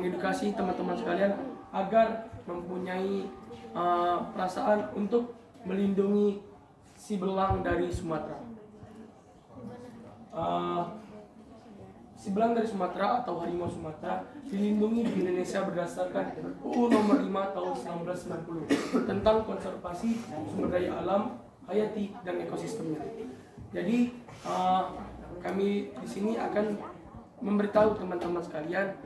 mengedukasi teman-teman sekalian agar mempunyai perasaan untuk melindungi si belang dari Sumatera. Si belang dari Sumatera atau harimau Sumatera dilindungi di Indonesia berdasarkan UU Nomor 5 Tahun 1990 tentang konservasi sumber daya alam, hayati, dan ekosistemnya. Jadi kami di sini akan memberitahu teman-teman sekalian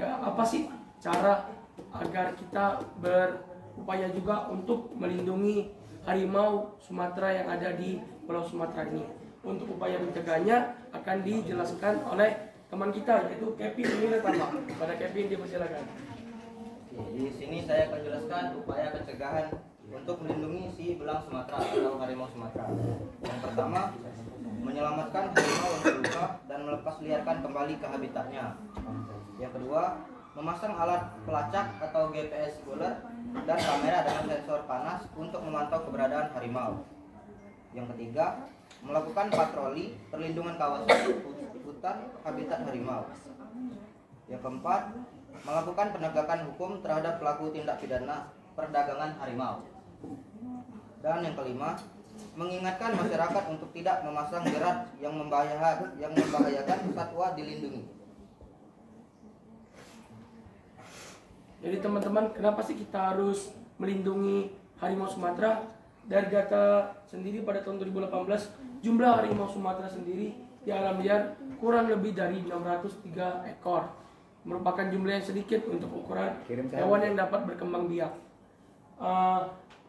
apa sih cara agar kita berupaya juga untuk melindungi harimau Sumatera yang ada di Pulau Sumatera ini. Untuk upaya mencegahnya akan dijelaskan oleh teman kita, yaitu Kevin Miletama. Pada Kevin, dipersilakan. Di sini saya akan jelaskan upaya pencegahan untuk melindungi si belang Sumatera atau harimau Sumatera. Yang pertama, menyelamatkan harimau yang terluka dan melepas liarkan kembali ke habitatnya. Yang kedua, memasang alat pelacak atau GPS bulat dan kamera dengan sensor panas untuk memantau keberadaan harimau. Yang ketiga, melakukan patroli perlindungan kawasan hutan habitat harimau. Yang keempat, melakukan penegakan hukum terhadap pelaku tindak pidana perdagangan harimau. Dan yang kelima, mengingatkan masyarakat untuk tidak memasang jerat yang membahayakan satwa dilindungi. Jadi teman-teman, kenapa sih kita harus melindungi harimau Sumatera? Dari data sendiri pada tahun 2018, jumlah harimau Sumatera sendiri di alam liar kurang lebih dari 603 ekor. Merupakan jumlah yang sedikit untuk ukuran hewan yang dapat berkembang biak.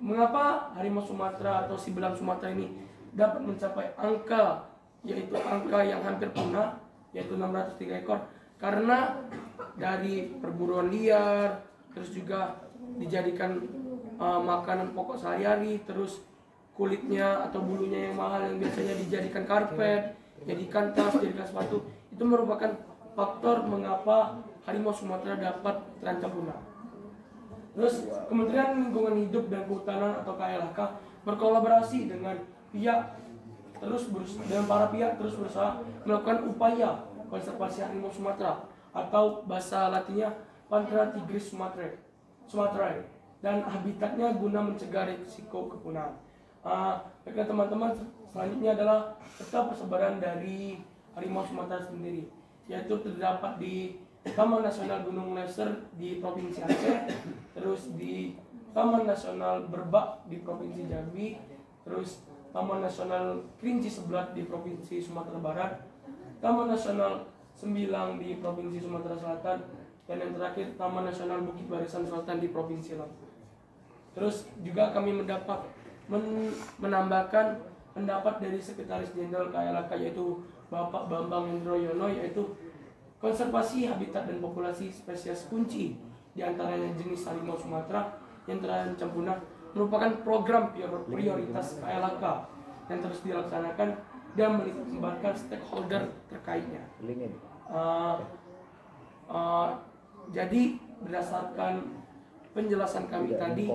Mengapa harimau Sumatera atau si belang Sumatera ini dapat mencapai angka yang hampir punah, yaitu 603 ekor? Karena dari perburuan liar, terus juga dijadikan makanan pokok sehari-hari, terus kulitnya atau bulunya yang mahal yang biasanya dijadikan karpet, jadikan tas, jadikan sepatu, itu merupakan faktor mengapa harimau Sumatera dapat terancam punah. Terus Kementerian Lingkungan Hidup dan Kehutanan atau KLHK berkolaborasi dengan para pihak terus berusaha melakukan upaya konservasi harimau Sumatera atau bahasa latinnya Panthera tigris sumatrae dan habitatnya guna mencegah risiko kepunahan. Baiklah teman-teman, selanjutnya adalah peta persebaran dari harimau Sumatera sendiri, yaitu terdapat di Taman Nasional Gunung Leser di Provinsi Aceh, terus di Taman Nasional Berbak di Provinsi Jambi, terus Taman Nasional Kerinci Seblat di Provinsi Sumatera Barat, Taman Nasional Sembilang di Provinsi Sumatera Selatan, dan yang terakhir Taman Nasional Bukit Barisan Selatan di Provinsi Lampung. Terus juga kami menambahkan pendapat dari Sekretaris Jenderal KLHK, yaitu Bapak Bambang Hendroyono, yaitu konservasi habitat dan populasi spesies kunci di antaranya jenis harimau Sumatera yang terancam punah merupakan program prioritas KLHK yang terus dilaksanakan dan melibatkan stakeholder terkaitnya. Jadi berdasarkan penjelasan kami tadi,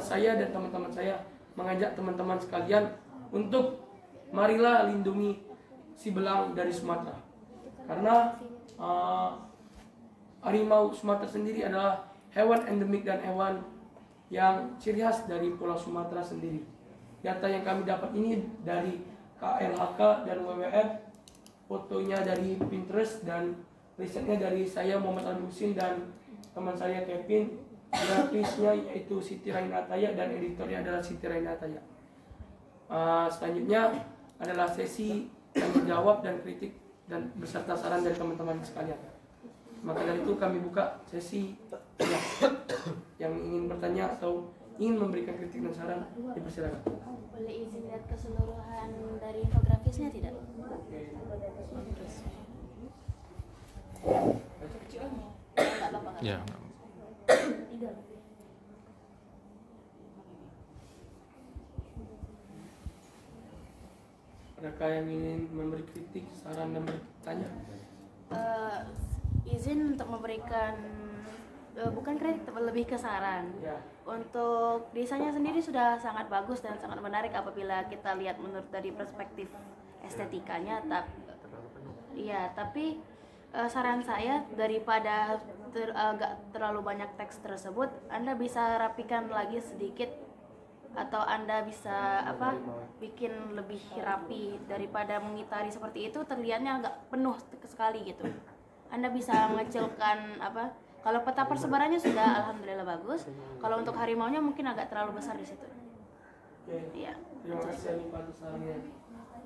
saya dan teman-teman saya mengajak teman-teman sekalian untuk marilah lindungi si belang dari Sumatera, karena harimau Sumatera sendiri adalah hewan endemik dan hewan yang ciri khas dari Pulau Sumatera sendiri. Data yang kami dapat ini dari KLHK dan WWF, fotonya dari Pinterest, dan risetnya dari saya Muhammad Al-Husin dan teman saya Kevin. Grafisnya yaitu Siti Rainataya dan editornya adalah Siti Rainataya. Selanjutnya adalah sesi tanya jawab dan kritik dan beserta saran dari teman-teman sekalian. Maka dari itu kami buka sesi yang ingin bertanya atau ingin memberikan kritik dan saran, dipersilakan. Boleh izin lihat keseluruhan dari infografisnya tidak? Ya. Adakah yang ingin memberi kritik, saran, dan bertanya? Izin untuk memberikan bukan kritik, lebih ke saran. Ya. Untuk desainnya sendiri sudah sangat bagus dan sangat menarik apabila kita lihat menurut dari perspektif estetikanya. Tapi saran saya daripada gak terlalu banyak teks tersebut, Anda bisa rapikan lagi sedikit atau Anda bisa bikin lebih rapi daripada mengitari seperti itu terlihatnya agak penuh sekali gitu. Anda bisa mengecilkan kalau peta persebarannya sudah alhamdulillah bagus. Kalau untuk harimaunya mungkin agak terlalu besar di situ. Oke. Iya. Terima kasih Anipah atas sarannya.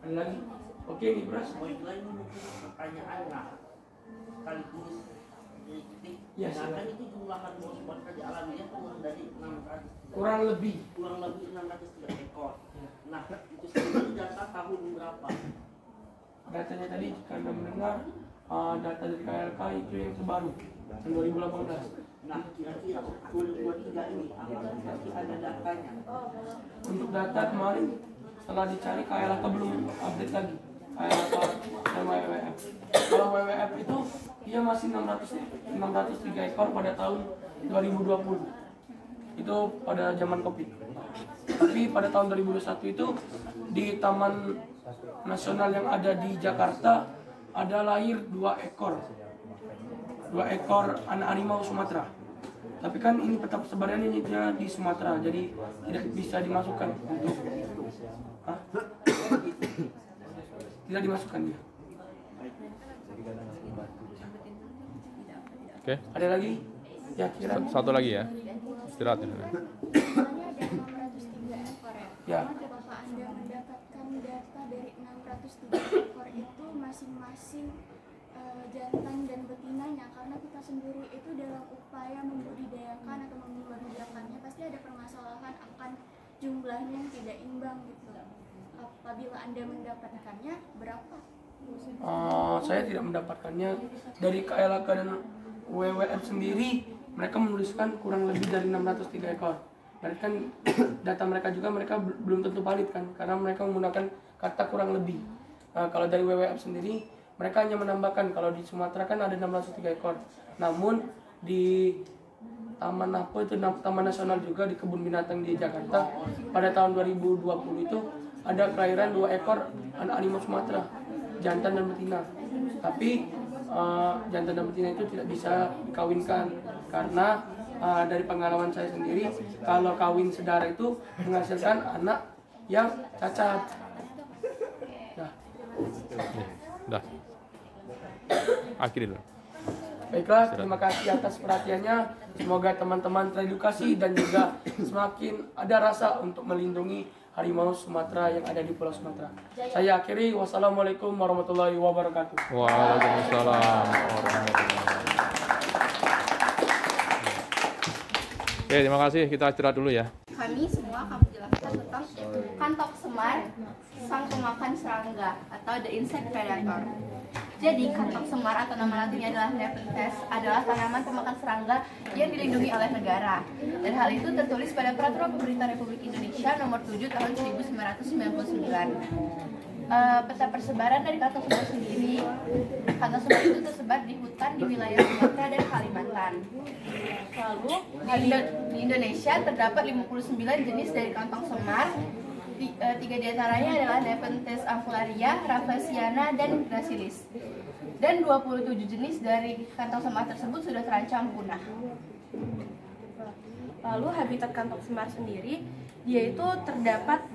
Ada lagi? Oke nih Bras. Poin lain mungkin pertanyaan lah sekaligus kritik. Ya, Nah, silakan. kan itu jumlah harimau Sumatera di alamnya turun dari 600 Kurang lebih. 603 ekor. Nah, itu sendiri data tahun berapa? Datanya tadi jika Anda mendengar data dari KLK itu yang terbaru tahun 2018. Nah, kira-kira 2023 ini apakah masih ada datanya? Untuk data kemarin setelah dicari KLK belum update lagi. KLK dan WWF. Kalau WWF itu dia masih 603 ekor pada tahun 2020. Itu pada zaman Covid. Tapi pada tahun 2021 itu di Taman Nasional yang ada di Jakarta ada lahir 2 ekor anak harimau Sumatera. Tapi kan ini peta persebarannya di Sumatera, jadi tidak bisa dimasukkan untuk tidak dimasukkan dia. Oke. Ada lagi? Ya kira. Satu lagi ya. Istirahat ya. Misalnya ada 603 ekor ya. Ya. Apakah Anda mendapatkan data dari 603 ekor itu masing-masing jantan dan betinanya? Karena kita sendiri itu dalam upaya membudidayakan atau membudidayakannya pasti ada permasalahan akan jumlahnya yang tidak imbang gitu. Apabila Anda mendapatkannya berapa? Saya tidak mendapatkannya dari KLK dan WWF sendiri. Mereka menuliskan kurang lebih dari 603 ekor. Berarti kan data mereka juga belum tentu valid kan, karena mereka menggunakan kata kurang lebih. Kalau dari WWF sendiri, mereka hanya menambahkan kalau di Sumatera kan ada 603 ekor. Namun di Taman Taman Nasional juga di kebun binatang di Jakarta pada tahun 2020 itu ada kelahiran 2 ekor anak harimau Sumatera, jantan dan betina. Tapi jantan dan betina itu tidak bisa dikawinkan karena dari pengalaman saya sendiri, kalau kawin sedara itu menghasilkan anak yang cacat. Udah. Akhiri dulu. Baiklah, terima kasih atas perhatiannya. Semoga teman-teman teredukasi dan juga semakin ada rasa untuk melindungi harimau Sumatera yang ada di Pulau Sumatera. Saya akhiri, wassalamualaikum warahmatullahi wabarakatuh. Waalaikumsalam warahmatullahi wabarakatuh. Oke, terima kasih. Kita istirahat dulu ya. Kami semua akan menjelaskan tentang kantok semar, sang pemakan serangga atau the insect predator. Jadi kantok semar atau nama latinnya adalah Nepenthes adalah tanaman pemakan serangga yang dilindungi oleh negara. Dan hal itu tertulis pada Peraturan Pemerintah Republik Indonesia Nomor 7 Tahun 1999. Peta persebaran dari kantok semar sendiri, kantok semar itu tersebar di hutan di wilayah Sumatera dan Kalimantan. Lalu di Indonesia terdapat 59 jenis dari kantong semar. 3 diantaranya adalah Nepenthes ampullaria, Rafflesiana, dan gracilis. Dan 27 jenis dari kantong semar tersebut sudah terancam punah. Lalu habitat kantong semar sendiri, dia itu terdapat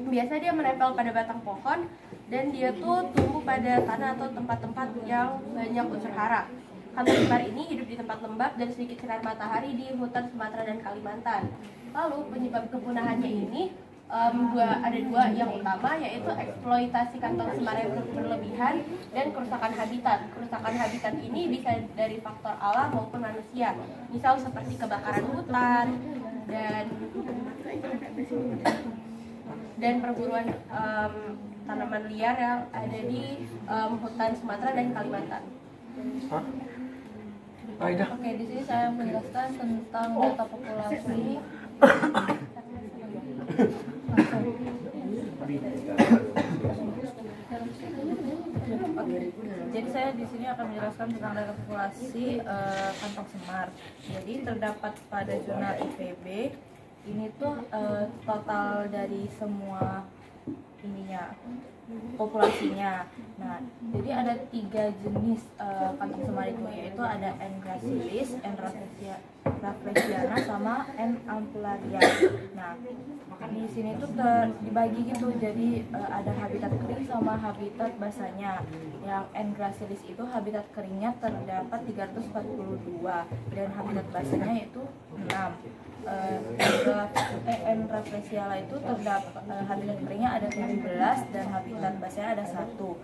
biasa dia menempel pada batang pohon dan dia tuh tumbuh pada tanah atau tempat-tempat yang banyak unsur hara. Kantong semar ini hidup di tempat lembab dan sedikit sinar matahari di hutan Sumatera dan Kalimantan. Lalu penyebab kepunahannya ini ada dua yang utama, yaitu eksploitasi kantong semar yang berlebihan dan kerusakan habitat. Kerusakan habitat ini bisa dari faktor alam maupun manusia, misal seperti kebakaran hutan dan perburuan tanaman liar yang ada di hutan Sumatera dan Kalimantan. Oke, di sini saya menjelaskan tentang data populasi. Jadi saya di sini akan menjelaskan tentang data populasi kantong semar. Jadi terdapat pada jurnal IPB ini tuh total dari semua ininya populasinya. Nah, jadi ada 3 jenis kantong semar itu, yaitu ada N. gracilis, N. rafflesiana, sama N. ampullaria. Nah, di sini tuh dibagi gitu, jadi ada habitat kering sama habitat basahnya. Yang N. gracilis itu habitat keringnya terdapat 342 dan habitat basahnya itu 6. N. rafflesiana itu terdapat habitat keringnya ada 17 dan habitat basahnya ada 1.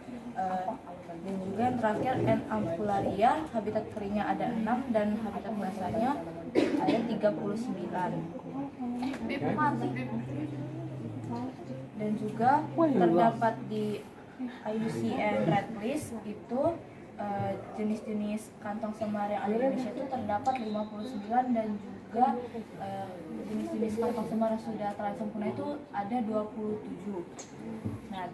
Dan juga yang terakhir N. ampullaria, habitat keringnya ada 6 dan habitat basahnya ada 39. Dan juga terdapat di IUCN Red List itu jenis-jenis kantong semar yang ada di Indonesia itu terdapat 59 dan juga jenis-jenis kantong semar yang sudah terancam punah itu ada 27. Nah,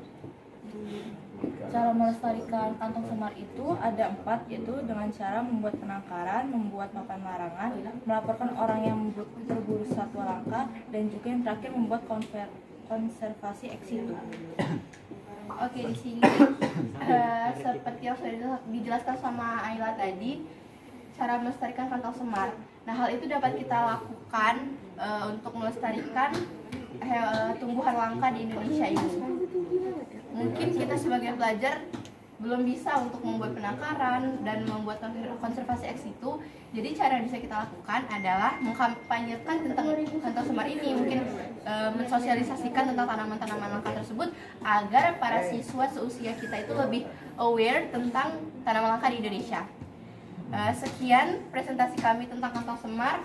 cara melestarikan kantong semar itu ada 4, yaitu dengan cara membuat penangkaran, membuat papan larangan, melaporkan orang yang berburu satwa langka, dan juga yang terakhir membuat konservasi ex situ. Oke, di sini seperti yang sudah dijelaskan sama Ayla tadi, cara melestarikan kantong semar. Nah, hal itu dapat kita lakukan untuk melestarikan tumbuhan langka di Indonesia ini. Mungkin kita sebagai pelajar belum bisa untuk membuat penangkaran dan membuat konservasi ex situ. Jadi cara yang bisa kita lakukan adalah mengkampanyekan tentang kantong semar ini, mungkin mensosialisasikan tentang tanaman-tanaman langka tersebut agar para siswa seusia kita itu lebih aware tentang tanaman langka di Indonesia. Sekian presentasi kami tentang kantong semar.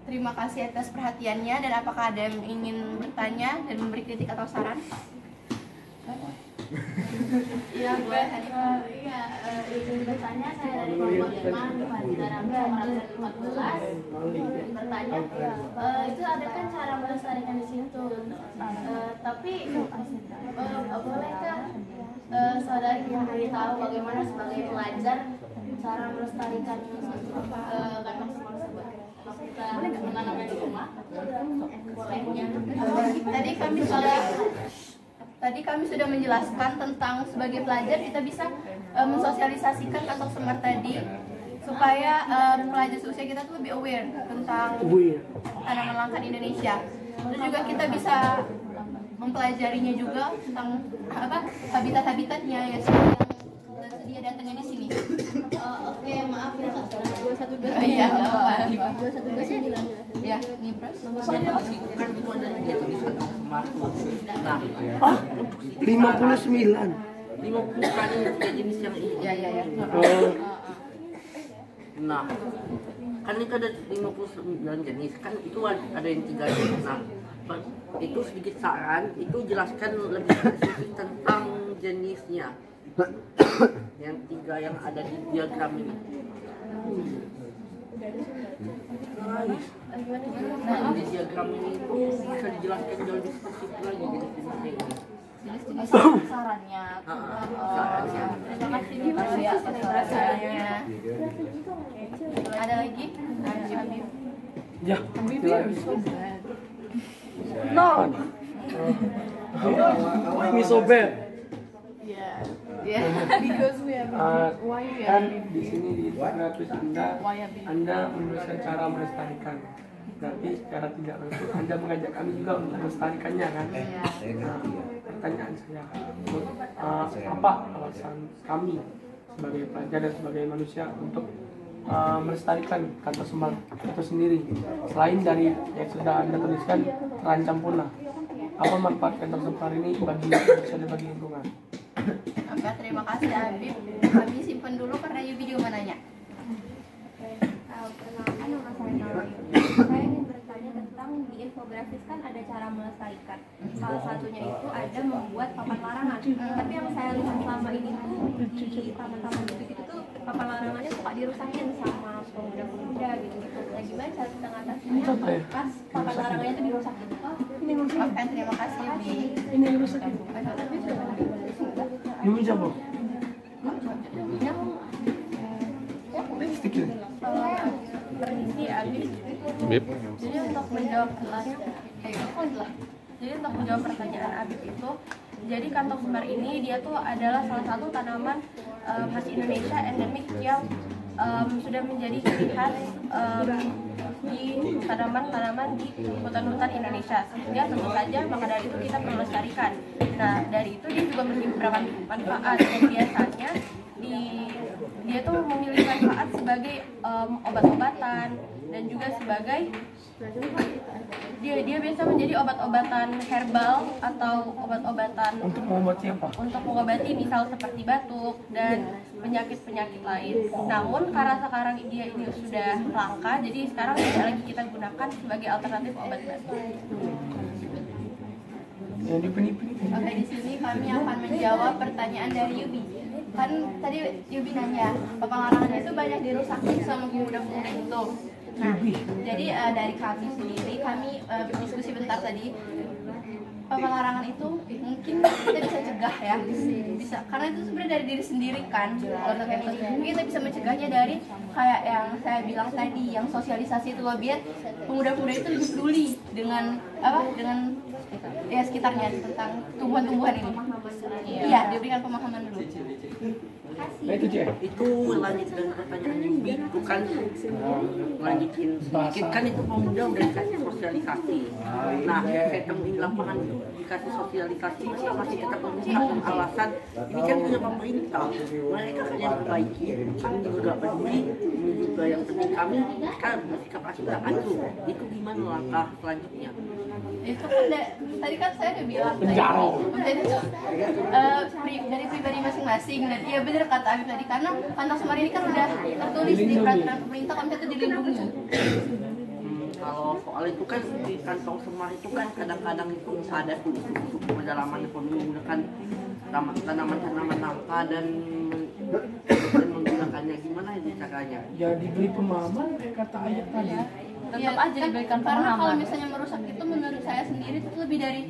Terima kasih atas perhatiannya, dan apakah ada yang ingin bertanya dan memberi kritik atau saran? Iya, boleh. Iya, izin bertanya, saya dari kelompok Jerman, Fadila Ramli, nomor 14. Bertanya, itu ada kan cara melestarikan di situ, tapi bolehkah saudari memberitahu bagaimana sebagai pelajar cara melestarikan kantong semar tersebut? Kita menanamnya di rumah, bolehnya. Tadi kami sudah menjelaskan tentang sebagai pelajar kita bisa mensosialisasikan kantong semar tadi supaya pelajar seusia kita tuh lebih aware tentang tanaman langka di Indonesia. Terus juga kita bisa mempelajarinya juga tentang habitat-habitatnya ya, yang tersedia datanya di sini. Oke, maaf ya, 212. Iya, 212 ya, ini bros. Kan itu ada semar. Nah, 59. 50 kan tiga jenis yang ini. Ya. Nah, kan itu ada 59 jenis, kan itu ada yang 3 jenis. Nah, itu sedikit saran, itu jelaskan lebih spesifik tentang jenisnya. Yang 3 yang ada di diagram ini. Nah, di diagram ini itu bisa dijelaskan jauh lebih spesifik lagi jenis-jenisnya ini. Jenis sarannya. Terima kasih ya atas sarannya. Ada lagi? Ya, No. why me so bad? Because we have why we Kan have di sini di grafis Anda menuliskan cara melestarikan. Berarti secara tidak langsung Anda mengajak kami juga untuk melestarikannya kan? Nah, pertanyaan saya, apa alasan kami sebagai pelajar dan sebagai manusia untuk melestarikan kantong semar itu sendiri, selain dari yang sudah Anda tuliskan terancam punah? Apa manfaat kantong semar ini bagi manusia dan bagi lingkungan? Oke, terima kasih Habib. Kami simpan dulu karena Yubi juga mau nanya. Perkenalkan, nama saya Nawawi. Saya ingin bertanya tentang di infografis kan ada cara melestarikan. Salah satunya itu ada membuat papan larangan. Tapi yang saya lihat selama ini tuh di taman-taman gitu-gitu tuh papan larangannya suka dirusakin sama pemuda-pemuda gitu-gitu. Nah, gimana cara kita ngatasinnya pas papan larangannya tuh dirusakin? Oke, terima kasih Yubi. Ini rusak. Ini siapa? Stiker. Permisi, Abi. Bib. Jadi untuk menjawab pertanyaan Abib itu, Jadi kantong semar ini dia tuh adalah salah satu tanaman khas Indonesia endemik yang sudah menjadi ciri khas di tanaman-tanaman di hutan-hutan Indonesia. Sehingga tentu saja maka dari itu kita perlu lestarikan. Nah, dari itu dia juga memiliki beberapa manfaat. Dan biasanya dia tuh memiliki manfaat sebagai obat-obatan dan juga sebagai dia biasa menjadi obat-obatan herbal atau obat-obatan Untuk mengobati apa? untuk mengobati misal seperti batuk dan penyakit-penyakit lain. Namun karena sekarang dia ini sudah langka, jadi sekarang tidak lagi kita gunakan sebagai alternatif obat batuk. Yang dipeni-peni. Oke, di sini kami akan menjawab pertanyaan dari Yubi. Kan tadi Yubi nanya, pelarangan itu banyak dirusaki sama pemuda-pemuda itu. Nah, jadi dari kami sendiri, kami berdiskusi bentar tadi. Pelarangan itu mungkin kita bisa cegah ya, bisa karena itu sebenarnya dari diri sendiri kan. Kalau kayak gitu, kita bisa mencegahnya dari kayak yang saya bilang tadi, yang sosialisasi itu loh, biar pemuda-pemuda itu lebih peduli dengan dengan ya sekitarnya tentang tumbuhan-tumbuhan ini. Iya, diberikan pemahaman dulu. Nah itu Cek. Itu lanjut dengan pertanyaan Yubi, itu kan lanjutin sedikit kan, itu pemuda udah dikasih sosialisasi. Nah, saya temuin lapangan itu dikasih sosialisasi masih tetap menggunakan alasan ini kan punya pemerintah, mereka kan yang perbaiki, kami juga peduli, ini juga yang penting kami kan bersikap aspirasi itu gimana langkah selanjutnya? Itu kan tadi kan saya udah bilang dari pribadi masing-masing, dan iya benar kata Abi tadi, karena kantong semar ini kan udah tertulis di peraturan pemerintah kalau itu dilindungi. Kalau soal itu kan di kantong semar itu kan kadang-kadang itu ada suku-suku pedalaman yang menggunakan tanaman-tanaman langka dan menggunakannya, gimana ini caranya? Ya diberi pemahaman kayak kata ayat tadi. Tetap aja diberikan Karena kalau pemahaman. misalnya merusak itu menurut saya sendiri itu lebih dari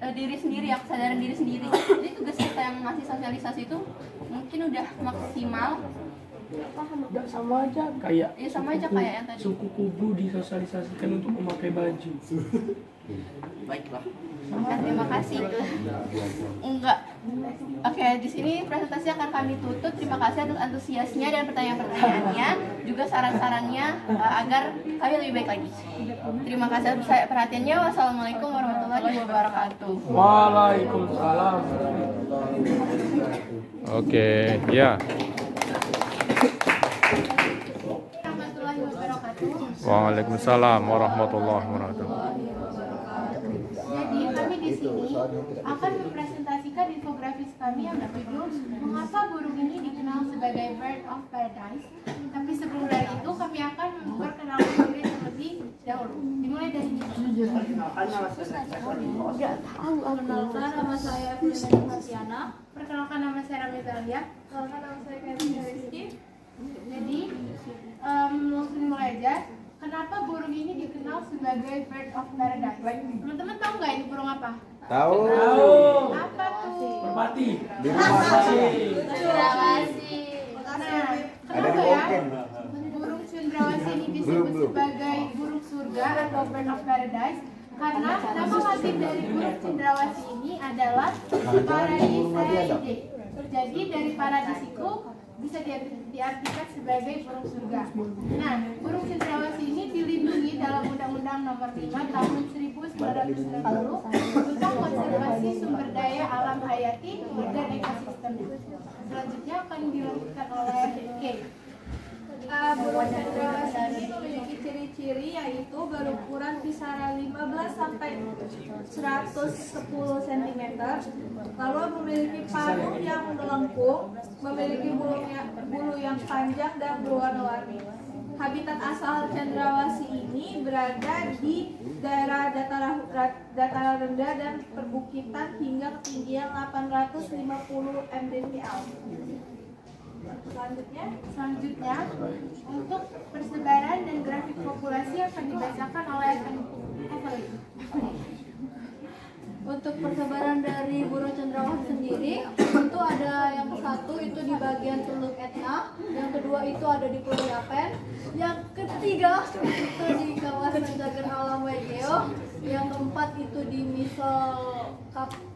diri sendiri, ya kesadaran diri sendiri. Jadi tugas kita yang ngasih sosialisasi itu mungkin udah maksimal. Nggak sama aja kayak Ya sama aja kayak yang tadi. suku kubu disosialisasikan untuk memakai baju. Baiklah. Terima kasih. Enggak. Oke, di sini presentasi akan kami tutup. Terima kasih atas antusiasnya dan pertanyaan-pertanyaannya, juga saran-sarannya agar kami lebih baik lagi. Terima kasih atas perhatiannya. Wassalamualaikum warahmatullahi wabarakatuh. Waalaikumsalam. Oke, ya. Warahmatullahi wabarakatuh. Waalaikumsalam warahmatullahi wabarakatuh. Jadi kami di sini akan mempresentasikan infografis kami yang berjudul Mengapa Burung Ini Dikenal Sebagai Bird of Paradise. Tapi sebelum dari itu kami akan memperkenalkan diri terlebih dahulu. Dimulai dari Perkenalkan nama saya Firman Hatiana. perkenalkan nama saya Rami Zalia. Perkenalkan nama saya Kevin Rizky. Jadi langsung dimulai aja. Kenapa burung ini dikenal sebagai Bird of Paradise? Teman-teman tahu nggak ini burung apa? Tahu. Apa tuh? Merpati. Cendrawasih. Nah, kenapa ya burung cendrawasih ini disebut sebagai burung surga atau Bird of Paradise? Karena nama latin dari burung cendrawasih ini adalah Paradisaeidae. Jadi dari paradis itu bisa diartikan sebagai burung surga. Nah, burung cendrawasih ini dilindungi dalam Undang-Undang Nomor 5 Tahun 1990 tentang konservasi sumber daya alam hayati dan ekosistem. Selanjutnya akan dilanjutkan oleh Kay. Burung cendrawasih ini memiliki ciri-ciri yaitu berukuran kisaran 15 sampai 110 cm, lalu memiliki paruh yang melengkung, memiliki bulu yang panjang dan berwarna-warni. Habitat asal cendrawasih ini berada di daerah dataran rendah dan perbukitan hingga ketinggian 850 mdpl. Selanjutnya, untuk persebaran dan grafik populasi akan dibacakan oleh Evelyn. Untuk persebaran dari burung cendrawasih sendiri, itu ada yang satu itu di bagian Teluk Etna, yang kedua itu ada di Pulau Yapen. Yang ketiga itu di kawasan Cagar Alam Waigeo. Yang keempat itu di Misol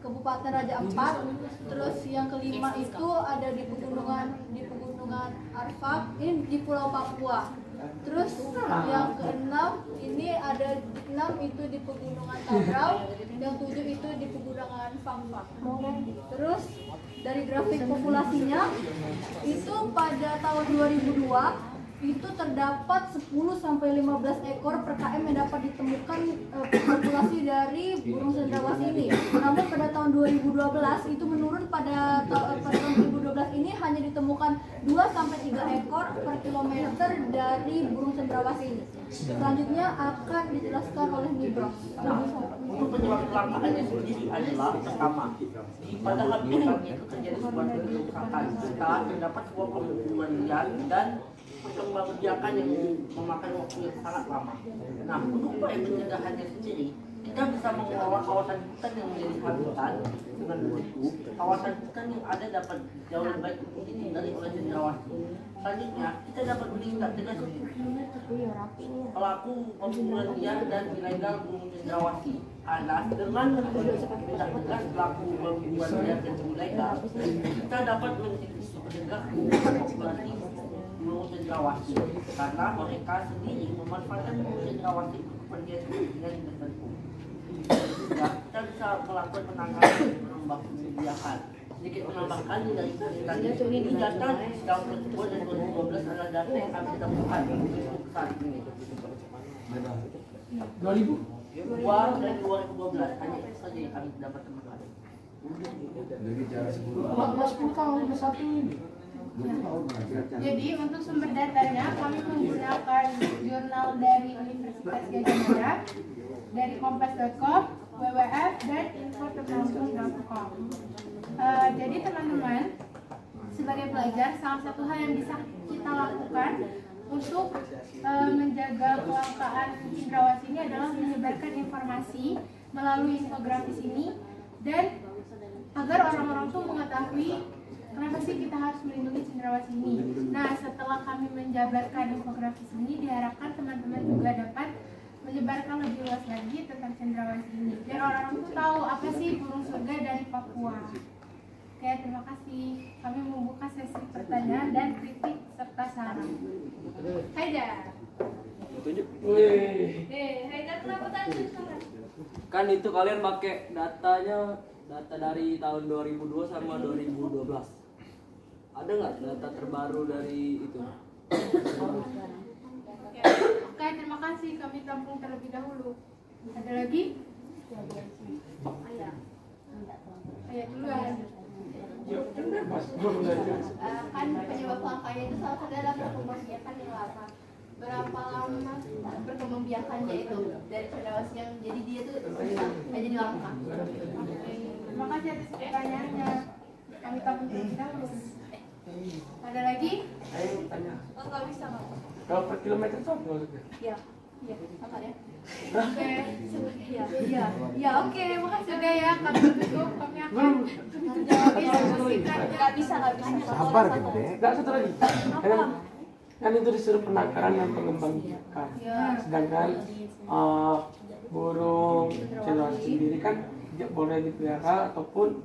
Kabupaten Raja Ampat. Terus yang kelima itu ada di pegunungan Arfak, ini di Pulau Papua. Terus yang keenam ini ada 6 itu di pegunungan Tabrau, yang 7 itu di pegunungan Fangfang. Terus dari grafik populasinya itu pada tahun 2002 itu terdapat 10 sampai 15 ekor per km yang dapat ditemukan populasi dari burung cendrawasih ini. Namun pada tahun 2012 itu menurun pada tahun 2012 ini hanya ditemukan 2 sampai 3 ekor per kilometer dari burung cendrawasih ini. Selanjutnya akan dijelaskan oleh Nibros. Untuk penyebab kelangkaannya sendiri adalah pertama, pada habitatnya itu terjadi sebuah kerusakan setelah terdapat sebuah perburuan liar dan perkembangbiakan yang memakan waktu yang sangat lama. Nah, untuk upaya pencegahannya sendiri, kita bisa mengelola kawasan hutan yang menjadi habitat dengan begitu kawasan hutan yang ada dapat jauh lebih baik untuk ditinggali oleh cendrawasih. Selanjutnya, kita dapat menindak tegas pelaku pembunuhan liar dan ilegal burung cendrawasih. Dengan menindak tegas pelaku pembunuhan liar dan ilegal, kita dapat mencegah populasi burung cendrawasih karena mereka sendiri memanfaatkan burung cendrawasih untuk kepentingan tertentu. Ya, kita bisa melakukan penangkapan pengembangan. Sedikit menambahkan dari ini data tahun 2010 dan 2012 adalah data yang kami temukan untuk saat ini. 2000 dan 2012 hanya itu saja yang kami dapat temukan. Jadi untuk sumber datanya kami menggunakan jurnal dari Universitas Gadjah Mada, dari kompas.com, WWF, dan info.com. Jadi teman-teman, sebagai pelajar, salah satu hal yang bisa kita lakukan untuk menjaga kelangkaan cendrawasih ini adalah menyebarkan informasi melalui infografis ini, dan agar orang-orang tuh mengetahui kenapa sih kita harus melindungi cendrawasih ini. Nah, setelah kami menjabarkan infografis ini, diharapkan teman-teman juga dapat menyebarkan lebih luas lagi tentang cendrawasih ini, biar orang-orang tuh tahu apa sih burung surga dari Papua. Oke, terima kasih. Kami membuka sesi pertanyaan dan kritik serta saran. Haidar. Haidar, kenapa tanya saran? Kan itu kalian pakai data dari tahun 2002 sama 2012. Ada nggak data terbaru dari itu? Oke, terima kasih. Kami tampung terlebih dahulu. Ada lagi? Ayah duluan. Kan penyebab kelangkaannya itu salah satu adalah perkembangbiakan yang lama. Berapa lama perkembangbiakannya itu dari cendrawasih yang jadi dia tuh susah jadi langka. Terima kasih atas pertanyaannya. Kami tampung terlebih dahulu. Ada lagi? Ayo tanya. Oh, nggak bisa nggak? Kalau per kilometer itu apa maksudnya? Iya, iya, sama ya. Oke. Ya, oke, makasih. Sudah ya, kami tutup. Kami akan menjawab diskusikannya. Nggak bisa. Sabar, Gede. Enggak, satu lagi. Kan itu disuruh penangkaran dan pengembangbiakan. Sedangkan burung cendrawasih sendiri kan tidak boleh dipelihara ataupun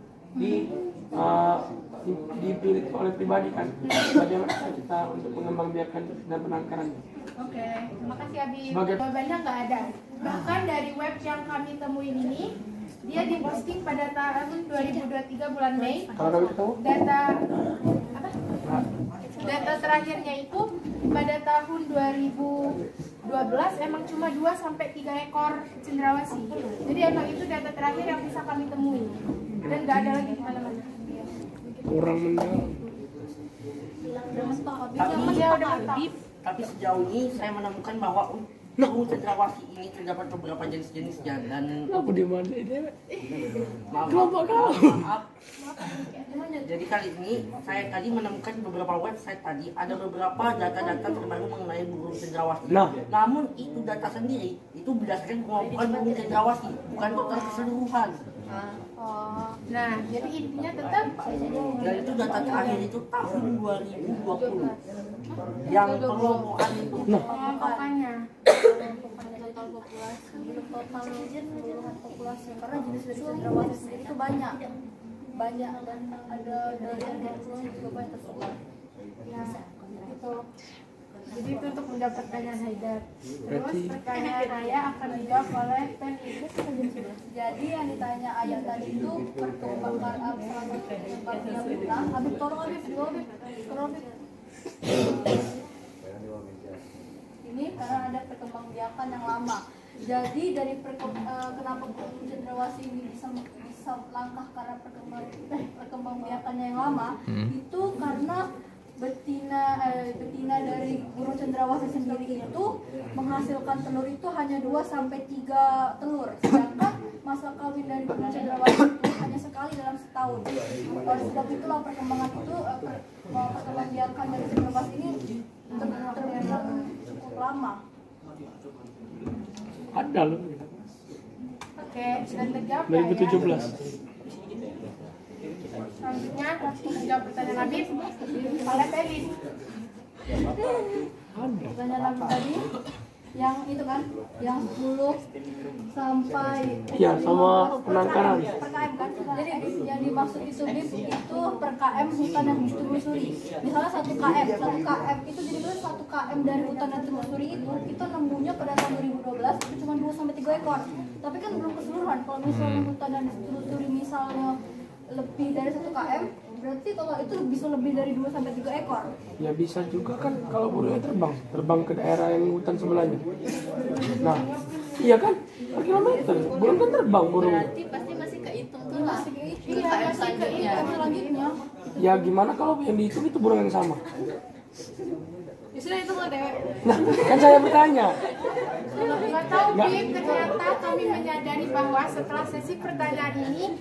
dipilih oleh pribadi kan. Bagaimana kita untuk mengembangbiakan dan penangkarannya? Oke, terima kasih Abi. Sebagai- Jawabannya nggak ada. Bahkan dari web yang kami temuin ini, dia diposting pada tahun 2023 bulan Mei. Kalau kami tahu? Data terakhirnya itu pada tahun 2012 emang cuma 2 sampai 3 ekor cendrawasih. Jadi emang itu data terakhir yang bisa kami temui. Dan nggak ada lagi di mana-mana. Kurang mendalam. Tapi sejauh ini saya menemukan bahwa burung cendrawasih ini terdapat beberapa jenis-jenisnya dan Aku di mana ini? maaf. Jadi kali ini saya tadi menemukan beberapa website tadi ada beberapa data-data terbaru mengenai burung cendrawasih. Nah. Namun itu data sendiri itu berdasarkan kemampuan burung cendrawasih, bukan total keseluruhan. Nah, jadi intinya tetap Dan itu data terakhir itu tahun 2020. Yang pengelompokan itu. pengelompokannya. Total populasi, total populasi karena jenis dari cendrawasih sendiri itu banyak dan ada dari yang juga banyak tersebar. Ya, gitu. Jadi itu untuk menjawab pertanyaan Haidar. Terus Berarti- pertanyaan Ayah akan dijawab oleh Penny. Jadi yang ditanya ayah tadi itu perkembangan salah satu penyebabnya bilang, Habib tolong Habib, tolong Habib. Ini karena ada perkembangbiakan yang lama. Jadi dari kenapa burung cendrawasih ini bisa langkah karena perkembangbiakannya yang lama, itu karena betina dari burung cendrawasih sendiri itu menghasilkan telur itu hanya 2-3 telur, sedangkan masa kawin dari burung cendrawasih itu hanya sekali dalam setahun. Oleh sebab itulah perkembangan itu perkembangbiakan dari cendrawasih ini terbilang cukup lama. Ada loh. Oke, sudah terjawab ya? 2017. Selanjutnya untuk menjawab pertanyaan Habib oleh Penny. Pertanyaan lagi tadi yang itu kan, yang 10 sampai Ya, sama penangkaran. per KM kan. Jadi yang dimaksud itu BIP itu per KM hutan yang ditelusuri. Misalnya 1 KM itu jadi kan 1 KM dari hutan yang ditelusuri itu nemunya pada tahun 2012 itu cuma 2-3 ekor. Tapi kan belum keseluruhan. Kalau misalnya hutan yang ditelusuri misalnya lebih dari 1 KM, berarti kalau itu bisa lebih dari 2-3 ekor. Ya bisa juga kan kalau burungnya terbang ke daerah yang hutan sebelahnya. Nah, iya kan? Per kilometer. Burung kan terbang burungnya. Berarti pasti masih kehitung tuh lah. Iya, masih selanjutnya. Ya gimana kalau yang dihitung itu burung yang sama? Ya sudah itu nggak dewek. Nah, kan saya bertanya. Nggak tahu, Bib, ternyata kami menyadari bahwa setelah sesi pertanyaan ini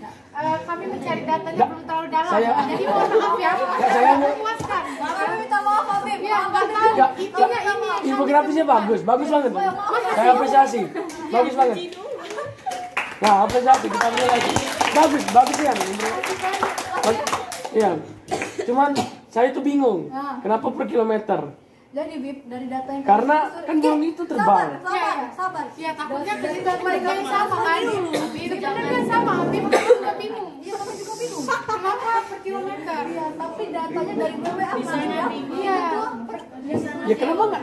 kami mencari datanya belum terlalu dalam. Jadi mohon maaf ya, saya mau memuaskan. Kami minta maaf, Habib. Ya, nggak tahu. Ya, Intinya ini. infografisnya bagus banget. Saya apresiasi, bagus banget. Nah, apresiasi kita mulai lagi. Bagus ya. Iya. Cuman saya tuh bingung, kenapa per kilometer? Jadi Bib, dari data yang Karena kan burung itu terbang. Sabar. Ya, takutnya mereka yang sama kan. Sebenarnya sama, Habib juga bingung. Iya, kami juga bingung. Kenapa per kilometer? Iya, tapi datanya dari BWF. Iya. Ya kenapa nggak